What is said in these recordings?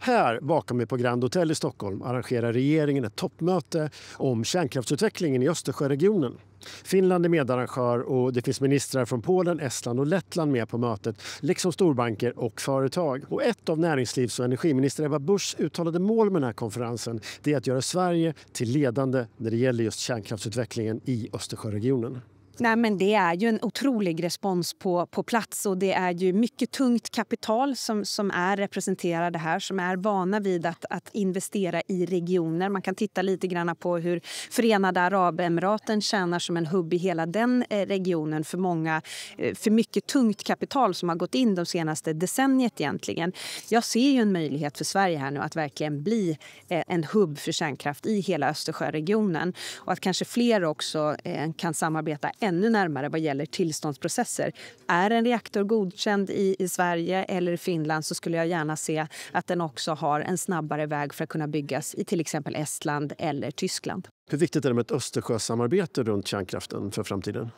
Här bakom mig på Grand Hotel i Stockholm arrangerar regeringen ett toppmöte om kärnkraftsutvecklingen i Östersjöregionen. Finland är medarrangör och det finns ministrar från Polen, Estland och Lettland med på mötet, liksom storbanker och företag. Och ett av näringslivs- och energiminister Ebba Buschs uttalade mål med den här konferensen är att göra Sverige till ledande när det gäller just kärnkraftsutvecklingen i Östersjöregionen. Nej, men det är ju en otrolig respons på plats och det är ju mycket tungt kapital som är representerade här, som är vana vid att investera i regioner. Man kan titta lite grann på hur Förenade Arabemiraten tjänar som en hubb i hela den regionen för mycket tungt kapital som har gått in de senaste decenniet egentligen. Jag ser ju en möjlighet för Sverige här nu att verkligen bli en hubb för kärnkraft i hela Östersjöregionen och att kanske fler också kan samarbeta ännu närmare vad gäller tillståndsprocesser. Är en reaktor godkänd i Sverige eller Finland så skulle jag gärna se att den också har en snabbare väg för att kunna byggas i till exempel Estland eller Tyskland. Hur viktigt är det med ett Östersjösamarbete runt kärnkraften för framtiden?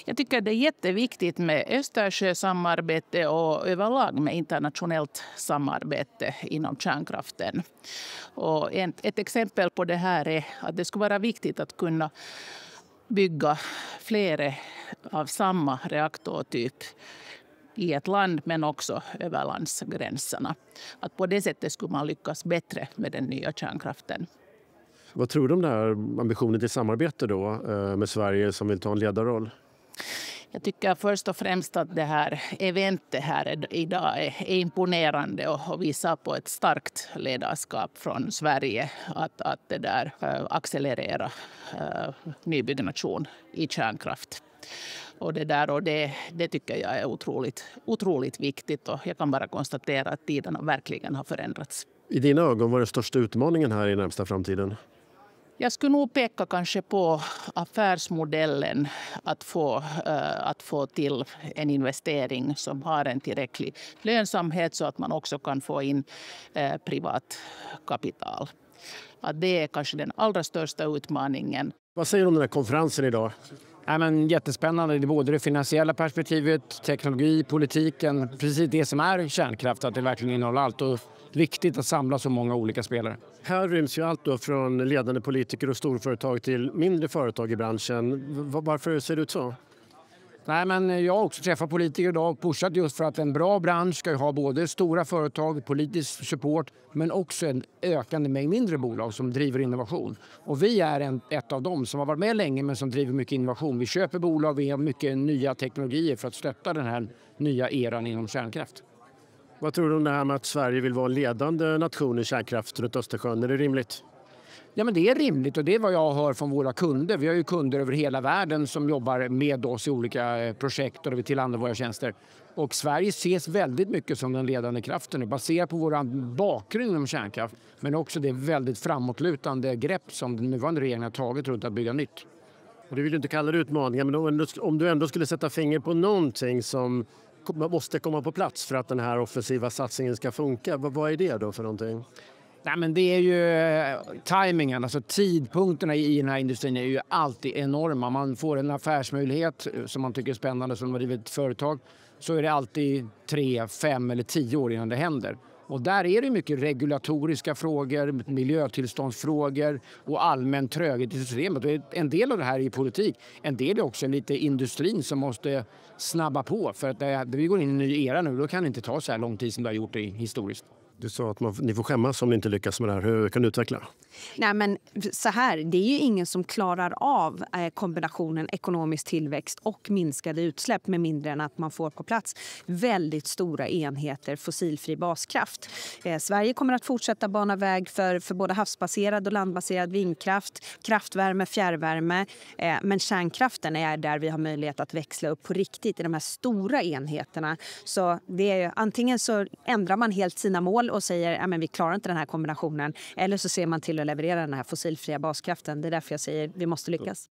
Jag tycker det är jätteviktigt med Östersjösamarbete och överlag med internationellt samarbete inom kärnkraften. Och ett exempel på det här är att det skulle vara viktigt att kunna bygga flera av samma reaktortyp i ett land men också över landsgränserna. Att på det sättet skulle man lyckas bättre med den nya kärnkraften. Vad tror du om den här ambitionen till samarbete då med Sverige som vill ta en ledarroll? Jag tycker först och främst att det här eventet här idag är imponerande och visar på ett starkt ledarskap från Sverige att det där accelerera nybyggnation i kärnkraft. Och det tycker jag är otroligt viktigt och jag kan bara konstatera att tiderna verkligen har förändrats. I dina ögon, vad är den största utmaningen här i närmsta framtiden? Jag skulle nog peka kanske på affärsmodellen att få till en investering som har en tillräcklig lönsamhet så att man också kan få in privat kapital. Att det är kanske den allra största utmaningen. Vad säger du om den här konferensen idag? Jättespännande, det är både det finansiella perspektivet, teknologi, politiken, precis det som är kärnkraft, att det verkligen innehåller allt och viktigt att samla så många olika spelare. Här ryms ju allt då från ledande politiker och storföretag till mindre företag i branschen. Varför ser det ut så? Jag har också träffat politiker idag och pushat just för att en bra bransch ska ha både stora företag, politisk support men också en ökande mängd mindre bolag som driver innovation. Och vi är ett av dem som har varit med länge men som driver mycket innovation. Vi köper bolag, vi har mycket nya teknologier för att stötta den här nya eran inom kärnkraft. Vad tror du om det här med att Sverige vill vara en ledande nation i kärnkraft runt Östersjön? Är det rimligt? Ja, men det är rimligt och det är vad jag hör från våra kunder. Vi har ju kunder över hela världen som jobbar med oss i olika projekt och vi tillhandahåller våra tjänster. Och Sverige ses väldigt mycket som den ledande kraften baserat på vår bakgrund inom kärnkraft. Men också det väldigt framåtlutande grepp som den nuvarande regeringen har tagit runt att bygga nytt. Och du vill ju inte kalla det utmaningar, men om du ändå skulle sätta finger på någonting som måste komma på plats för att den här offensiva satsningen ska funka. Vad är det då för någonting? Det är ju tajmingen, alltså tidpunkterna i den här industrin är ju alltid enorma. Man får en affärsmöjlighet som man tycker är spännande som man driver ett företag så är det alltid 3, 5 eller 10 år innan det händer. Och där är det mycket regulatoriska frågor, miljötillståndsfrågor och allmän tröghet i systemet. Och en del av det här är politik. En del är också lite industrin som måste snabba på. För att vi går in i en ny era nu, då kan det inte ta så här lång tid som det har gjort det historiskt. Du sa att ni får skämmas om ni inte lyckas med det här. Hur kan du utveckla? Nej, men så här, det är ju ingen som klarar av kombinationen ekonomisk tillväxt och minskade utsläpp med mindre än att man får på plats väldigt stora enheter fossilfri baskraft. Sverige kommer att fortsätta bana väg för både havsbaserad och landbaserad vindkraft, kraftvärme, fjärrvärme. Men kärnkraften är där vi har möjlighet att växla upp på riktigt i de här stora enheterna. Så det är antingen så ändrar man helt sina mål och säger att vi klarar inte den här kombinationen eller så ser man till att leverera den här fossilfria baskraften. Det är därför jag säger att vi måste lyckas.